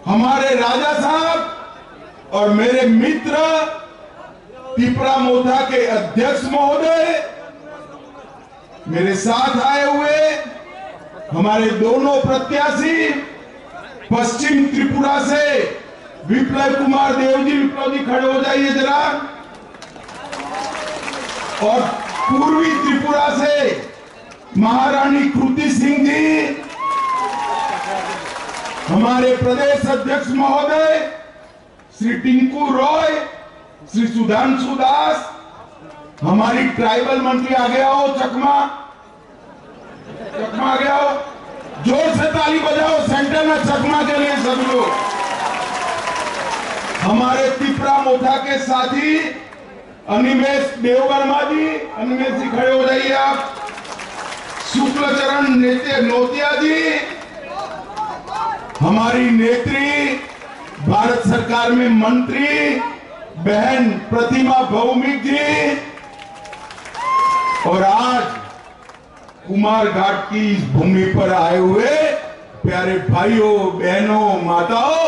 हमारे राजा साहब और मेरे मित्र तिपरा मोथा के अध्यक्ष महोदय, मेरे साथ आए हुए हमारे दोनों प्रत्याशी पश्चिम त्रिपुरा से विप्लव कुमार देव जी, विप्लव जी खड़े हो जाइए जरा, और पूर्वी त्रिपुरा से महारानी कृति सिंह जी, हमारे प्रदेश अध्यक्ष महोदय श्री टिंकू रॉय, श्री सुधांशु दास, हमारी ट्राइबल मंत्री आ गया हो, चकमा आ गया हो, जोर से ताली बजाओ सेंटर में चकमा के लिए सभी लोग। हमारे तिपरा मोथा के साथी अनिमेश देववर्मा जी, अनिमेश जी खड़े हो जाइए आप, शुक्लचरण नोतिया जी, हमारी नेत्री भारत सरकार में मंत्री बहन प्रतिमा भौमिक जी, और आज कुमार घाट की इस भूमि पर आए हुए प्यारे भाइयों बहनों माताओं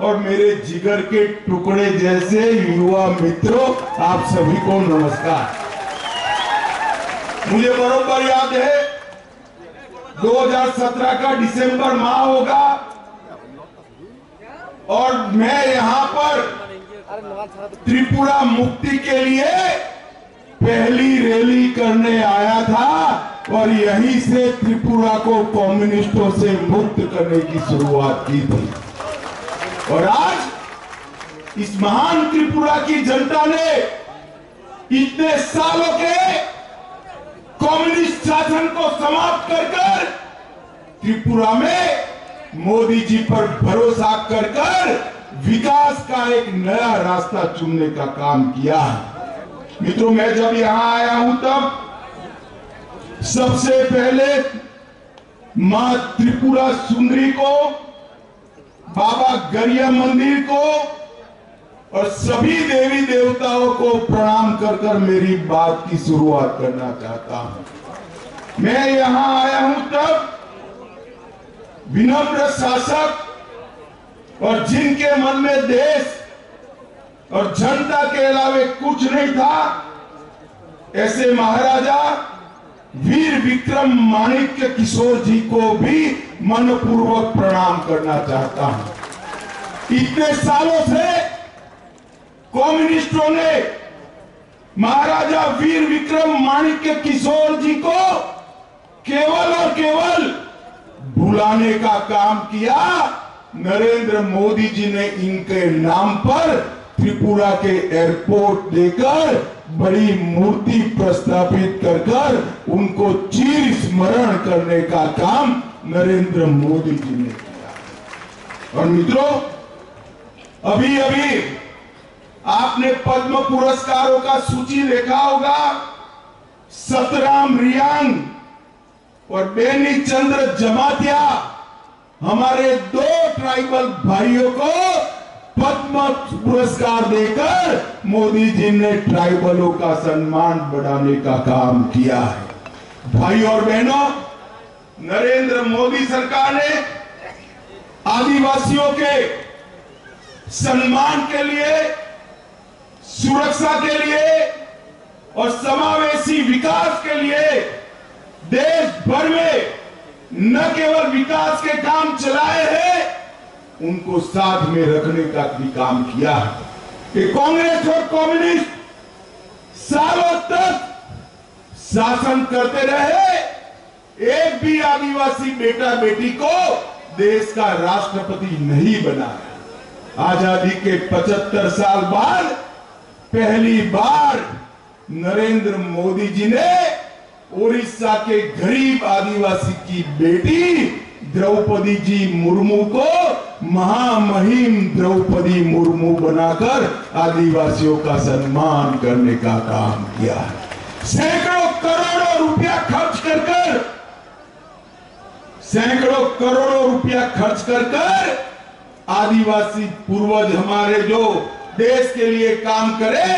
और मेरे जिगर के टुकड़े जैसे युवा मित्रों, आप सभी को नमस्कार। मुझे बरोबर याद है 2017 का दिसंबर माह होगा और मैं यहां पर त्रिपुरा मुक्ति के लिए पहली रैली करने आया था और यहीं से त्रिपुरा को कम्युनिस्टों से मुक्त करने की शुरुआत की थी। और आज इस महान त्रिपुरा की जनता ने इतने सालों के कम्युनिस्ट शासन को समाप्त कर त्रिपुरा में मोदी जी पर भरोसा कर विकास का एक नया रास्ता चुनने का काम किया है। मित्रों, मैं जब यहां आया हूं तब सबसे पहले मां त्रिपुरा सुंदरी को, बाबा गरिया मंदिर को और सभी देवी देवताओं को प्रणाम कर मेरी बात की शुरुआत करना चाहता हूं। मैं यहां आया हूं तब विनम्र शासक और जिनके मन में देश और जनता के अलावे कुछ नहीं था, ऐसे महाराजा वीर विक्रम माणिक्य किशोर जी को भी मनपूर्वक प्रणाम करना चाहता हूं। इतने सालों से कम्युनिस्टों ने महाराजा वीर विक्रम माणिक्य किशोर जी को केवल और केवल भुलाने का काम किया। नरेंद्र मोदी जी ने इनके नाम पर त्रिपुरा के एयरपोर्ट देकर बड़ी मूर्ति प्रस्थापित कर उनको चिर स्मरण करने का काम नरेंद्र मोदी जी ने किया। और मित्रों, अभी अभी आपने पद्म पुरस्कारों का सूची देखा होगा। सतराम रियांग और बेनी चंद्र जमातिया, हमारे दो ट्राइबल भाइयों को पद्म पुरस्कार देकर मोदी जी ने ट्राइबलों का सम्मान बढ़ाने का काम किया है। भाइयों और बहनों, नरेंद्र मोदी सरकार ने आदिवासियों के सम्मान के लिए, सुरक्षा के लिए और समावेशी विकास के लिए देश भर में न केवल विकास के काम चलाए हैं, उनको साथ में रखने का भी काम किया है। कि कांग्रेस और कम्युनिस्ट सालों तक शासन करते रहे, एक भी आदिवासी बेटा बेटी को देश का राष्ट्रपति नहीं बनाया। आजादी के 75 साल बाद पहली बार नरेंद्र मोदी जी ने उड़ीसा के गरीब आदिवासी की बेटी द्रौपदी जी मुर्मू को महामहिम द्रौपदी मुर्मू बनाकर आदिवासियों का सम्मान करने का काम किया है। सैकड़ों करोड़ों रुपया खर्च कर सैकड़ों करोड़ों रुपया खर्च कर आदिवासी पूर्वज हमारे जो देश के लिए काम करे,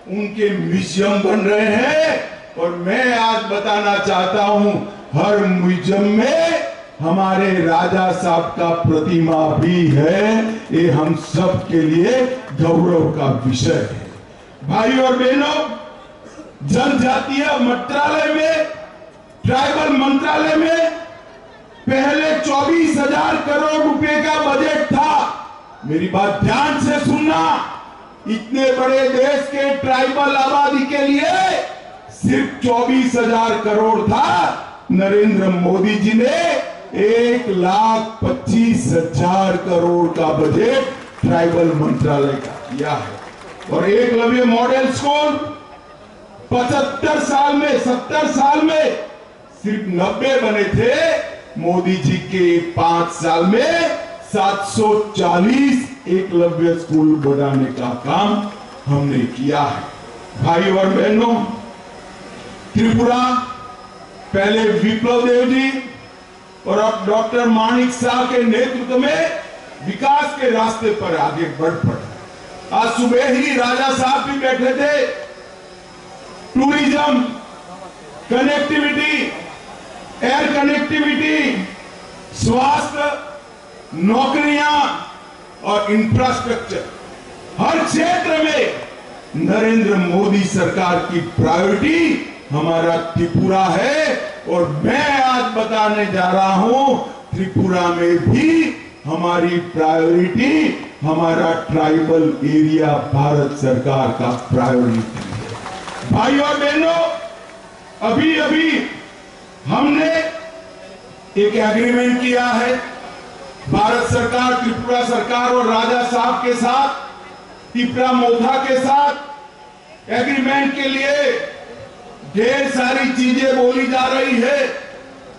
उनके म्यूजियम बन रहे हैं। और मैं आज बताना चाहता हूं, हर म्यूजियम में हमारे राजा साहब का प्रतिमा भी है। ये हम सब के लिए गौरव का विषय है। भाई और बहनों, जनजातीय मंत्रालय में, ट्राइबल मंत्रालय में पहले 24,000 करोड़ रुपए का बजट था। मेरी बात ध्यान से सुनना, इतने बड़े देश के ट्राइबल आबादी के लिए सिर्फ 24,000 करोड़ था। नरेंद्र मोदी जी ने 1,25,000 करोड़ का बजट ट्राइबल मंत्रालय का किया है। और एकलव्य मॉडल स्कूल 75 साल में, 70 साल में सिर्फ 90 बने थे। मोदी जी के 5 साल में 740 एकलव्य स्कूल बनाने का काम हमने किया है। भाई और बहनों, त्रिपुरा पहले विप्लव देव जी और अब डॉक्टर माणिक शाह के नेतृत्व में विकास के रास्ते पर आगे बढ़ पड़ा। आज सुबह ही राजा साहब भी बैठे थे। टूरिज्म, कनेक्टिविटी, एयर कनेक्टिविटी, स्वास्थ्य, नौकरियां और इंफ्रास्ट्रक्चर, हर क्षेत्र में नरेंद्र मोदी सरकार की प्रायोरिटी हमारा त्रिपुरा है। और मैं आज बताने जा रहा हूं, त्रिपुरा में भी हमारी प्रायोरिटी, हमारा ट्राइबल एरिया भारत सरकार का प्रायोरिटी है। भाई और बहनों, अभी अभी हमने एक एग्रीमेंट किया है भारत सरकार, त्रिपुरा सरकार और राजा साहब के साथ, त्रिपुरा मोथा के साथ। एग्रीमेंट के लिए ढेर सारी चीजें बोली जा रही है,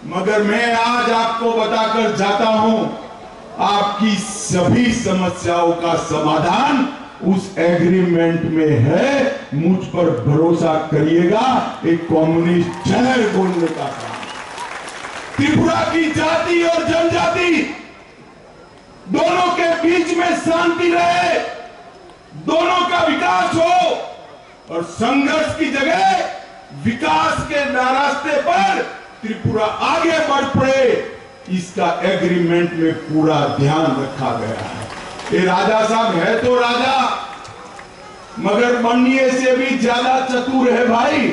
मगर मैं आज आपको बताकर जाता हूं, आपकी सभी समस्याओं का समाधान उस एग्रीमेंट में है। मुझ पर भरोसा करिएगा। एक कम्युनिस्ट जहर बोलने का काम। त्रिपुरा की जाति और जनजाति दोनों के बीच में शांति रहे, दोनों का विकास हो और संघर्ष की जगह विकास के रास्ते पर त्रिपुरा आगे बढ़ पड़े, इसका एग्रीमेंट में पूरा ध्यान रखा गया है। ये राजा साहब है तो राजा, मगर बनने से भी ज्यादा चतुर है भाई।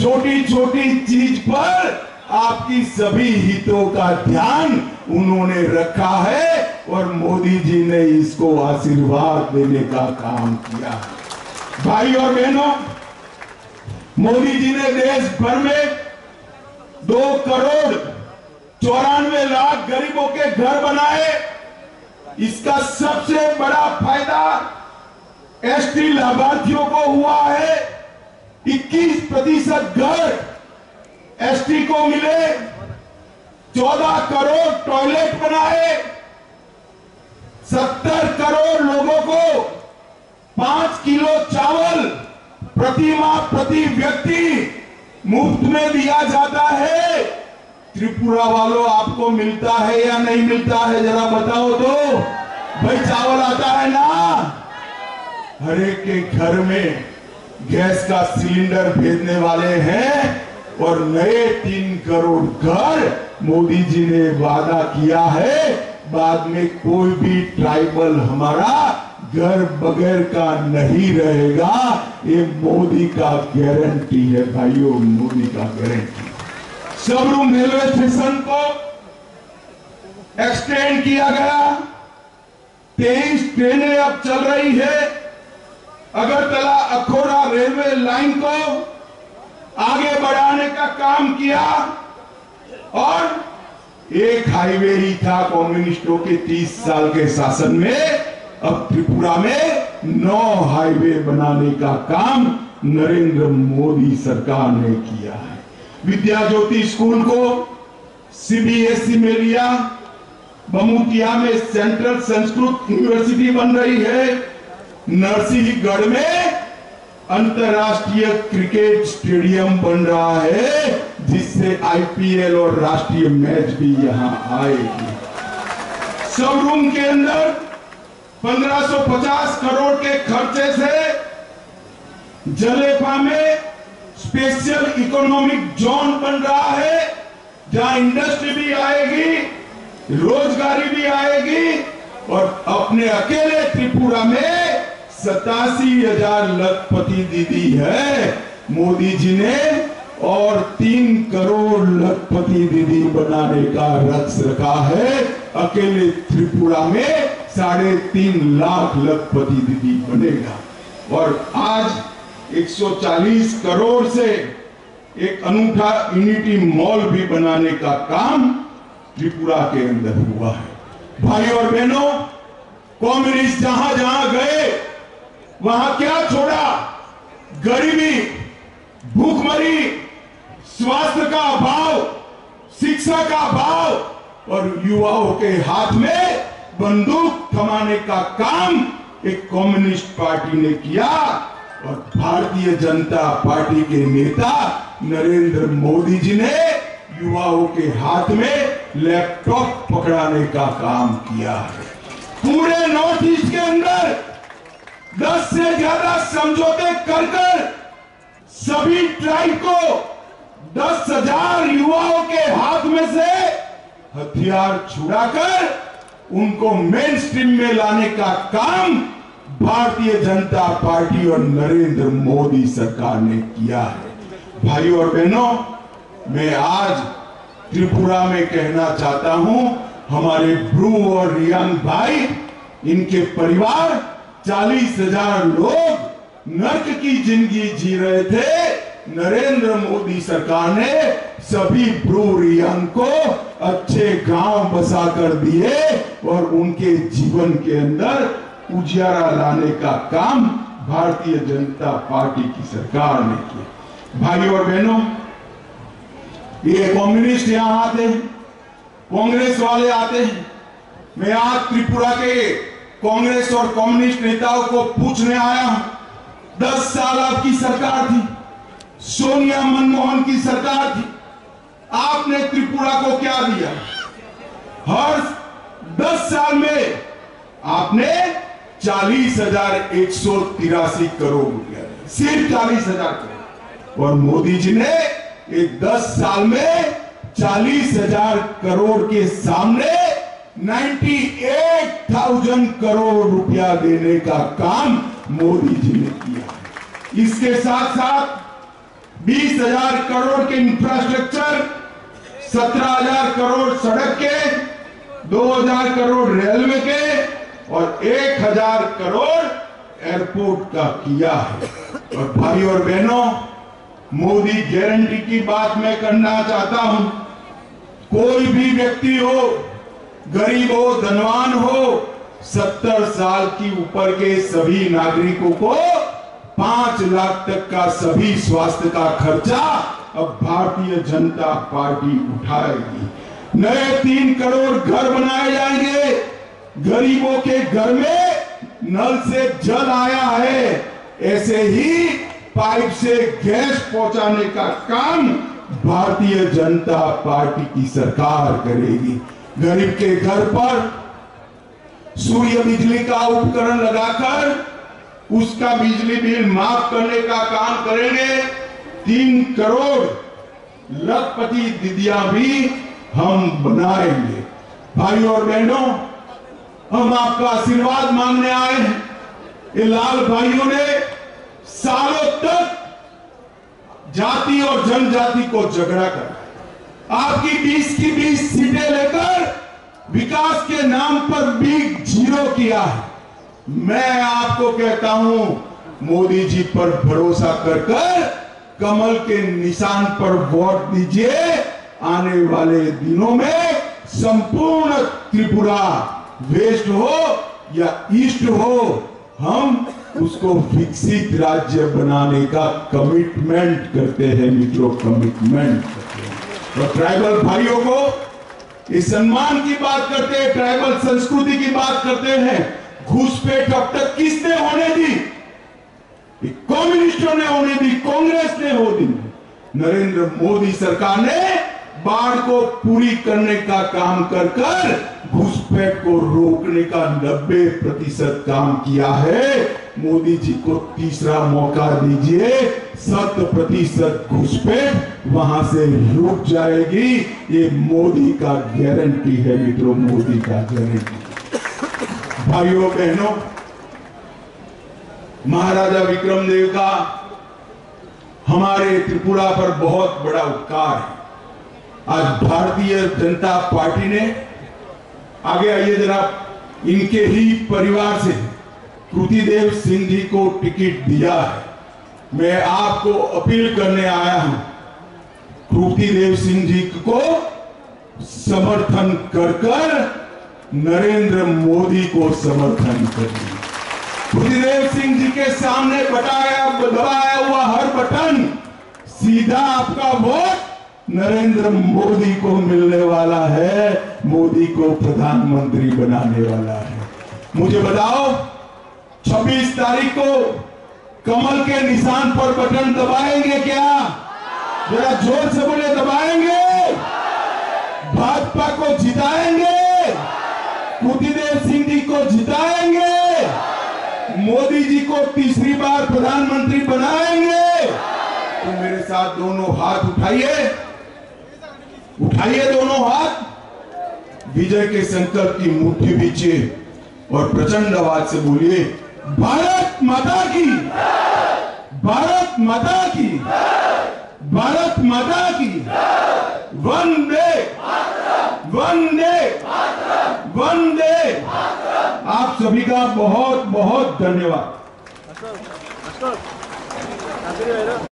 छोटी छोटी चीज पर आपकी सभी हितों का ध्यान उन्होंने रखा है और मोदी जी ने इसको आशीर्वाद देने का काम किया है। भाई और बहनों, मोदी जी ने देश भर में 2,94,00,000 गरीबों के घर बनाए। इसका सबसे बड़ा फायदा एसटी लाभार्थियों को हुआ है। 21% घर एसटी को मिले, 14 करोड़ टॉयलेट बनाए, 70 करोड़ लोगों को 5 किलो चावल प्रति माह प्रति व्यक्ति मुफ्त में दिया जाता है। त्रिपुरा वालों, आपको मिलता है या नहीं मिलता है, जरा बताओ तो भाई। चावल आता है ना? हर एक के घर में गैस का सिलेंडर भेजने वाले हैं और नए 3 करोड़ घर मोदी जी ने वादा किया है। बाद में कोई भी ट्राइबल हमारा घर बगैर का नहीं रहेगा। ये मोदी का गारंटी है भाइयों, मोदी का गारंटी। सबरूम रेलवे स्टेशन को एक्सटेंड किया गया। 23 ट्रेनें अब चल रही है। अगरतला अखौरा रेलवे लाइन को आगे बढ़ाने का काम किया। और एक हाईवे ही था कम्युनिस्टों के 30 साल के शासन में, अब त्रिपुरा में 9 हाईवे बनाने का काम नरेंद्र मोदी सरकार ने किया है। विद्या ज्योति स्कूल को सीबीएसई में लिया। बमुतिया में सेंट्रल संस्कृत यूनिवर्सिटी बन रही है। नरसिंहगढ़ में अंतरराष्ट्रीय क्रिकेट स्टेडियम बन रहा है, जिससे आईपीएल और राष्ट्रीय मैच भी यहां आएगी। सबरूम के अंदर 1550 करोड़ के खर्चे से जलेफा में स्पेशल इकोनॉमिक जोन बन रहा है। जहां इंडस्ट्री भी आएगी, रोजगारी भी आएगी, और अपने अकेले त्रिपुरा में 87,000 लखपति दीदी है मोदी जी ने, और 3 करोड़ लखपति दीदी बनाने का लक्ष्य रखा है। अकेले त्रिपुरा में 3.5 लाख लखपति दीदी बनेगा, और आज 140 करोड़ से एक अनूठा यूनिटी मॉल भी बनाने का काम त्रिपुरा के अंदर हुआ है। भाई और बहनों, कम्युनिस्ट जहां जहां गए वहां क्या छोड़ा? गरीबी, भूखमरी, स्वास्थ्य का अभाव, शिक्षा का अभाव, और युवाओं के हाथ में बंदूक थमाने का काम एक कम्युनिस्ट पार्टी ने किया। और भारतीय जनता पार्टी के नेता नरेंद्र मोदी जी ने युवाओं के हाथ में लैपटॉप पकड़ाने का काम किया है। पूरे नॉर्थ ईस्ट के अंदर 10 से ज्यादा समझौते कर सभी ट्राइब को 10,000 युवाओं के हाथ में से हथियार छुड़ाकर उनको मेन स्ट्रीम में लाने का काम भारतीय जनता पार्टी और नरेंद्र मोदी सरकार ने किया है। भाइयों और बहनों, मैं आज त्रिपुरा में कहना चाहता हूं, हमारे ब्रू और रियांग भाई, इनके परिवार 40,000 लोग नर्क की जिंदगी जी रहे थे। नरेंद्र मोदी सरकार ने सभी ब्रू रियांग को अच्छे गांव बसा कर दिए और उनके जीवन के अंदर उजियारा लाने का काम भारतीय जनता पार्टी की सरकार ने किया। भाइयों और बहनों, ये कम्युनिस्ट यहां आते हैं, कांग्रेस वाले आते हैं। मैं आज त्रिपुरा के कांग्रेस और कम्युनिस्ट नेताओं को पूछने आया हूं, 10 साल आपकी सरकार थी, सोनिया मनमोहन की सरकार थी, आपने त्रिपुरा को क्या दिया? हर 10 साल में आपने 40,183 करोड़ रुपया, सिर्फ 40,000 करोड़। और मोदी जी ने एक 10 साल में 40,000 करोड़ के सामने 98,000 करोड़ रुपया देने का काम मोदी जी ने किया। इसके साथ साथ 20,000 करोड़ के इंफ्रास्ट्रक्चर, 17,000 करोड़ सड़क के, 2,000 करोड़ रेलवे के और 1,000 करोड़ एयरपोर्ट का किया है। और भाई और बहनों, मोदी गारंटी की बात मैं करना चाहता हूं, कोई भी व्यक्ति हो, गरीब हो, धनवान हो, 70 साल की ऊपर के सभी नागरिकों को 5 लाख तक का सभी स्वास्थ्य का खर्चा अब भारतीय जनता पार्टी उठाएगी। नए 3 करोड़ घर बनाए जाएंगे। गरीबों के घर में नल से जल आया है, ऐसे ही पाइप से गैस पहुंचाने का काम भारतीय जनता पार्टी की सरकार करेगी। गरीब के घर पर सूर्य बिजली का उपकरण लगाकर उसका बिजली बिल माफ करने का काम करेंगे। 3 करोड़ लखपति दीदियां भी हम बनाएंगे। भाइयों और बहनों, हम आपका आशीर्वाद मांगने आए हैं। ये लाल भाइयों ने सालों तक जाति और जनजाति को झगड़ा कर आपकी 20 की 20 सीटें लेकर विकास के नाम पर बिग जीरो किया है। मैं आपको कहता हूं, मोदी जी पर भरोसा कर कमल के निशान पर वोट दीजिए। आने वाले दिनों में संपूर्ण त्रिपुरा, वेस्ट हो या ईस्ट हो, हम उसको विकसित राज्य बनाने का कमिटमेंट करते हैं मित्रों, कमिटमेंट करते हैं। और ट्राइबल भाइयों को इस सम्मान की बात करते हैं, ट्राइबल संस्कृति की बात करते हैं। घुसपैठ अब तक किसने होने दी? कम्युनिस्टों ने होने दी, कांग्रेस ने हो दी। नरेंद्र मोदी सरकार ने बाढ़ को पूरी करने का काम कर घुसपैठ को रोकने का 90% काम किया है। मोदी जी को तीसरा मौका दीजिए, 100% घुसपैठ वहां से रुक जाएगी। ये मोदी का गारंटी है मित्रों, मोदी का गारंटी। भाइयों बहनों, महाराजा विक्रमदेव का हमारे त्रिपुरा पर बहुत बड़ा उपकार है। आज भारतीय जनता पार्टी ने, आगे आइए जरा, इनके ही परिवार से कृतिदेव सिंह जी को टिकट दिया है। मैं आपको अपील करने आया हूं, कृतिदेव सिंह जी को समर्थन कर नरेंद्र मोदी को समर्थन करिए। कृतिदेव सिंह जी के सामने दबाया हुआ हर बटन सीधा आपका वोट नरेंद्र मोदी को मिलने वाला है, मोदी को प्रधानमंत्री बनाने वाला है। मुझे बताओ, 26 तारीख को कमल के निशान पर बटन दबाएंगे क्या? जरा जोर से बोले, दबाएंगे? भाजपा को जिताएंगे? कृतिदेव सिंह जी को जिताएंगे? मोदी जी को तीसरी बार प्रधानमंत्री बनाएंगे? तो मेरे साथ दोनों हाथ उठाइए, उठाइए दोनों हाथ, विजय के संकल्प की मुट्ठी बीचिए और प्रचंड आवाज से बोलिए, भारत माता की, भारत माता की, भारत माता की, वंदे वंदे वंदे। आप सभी का बहुत बहुत धन्यवाद।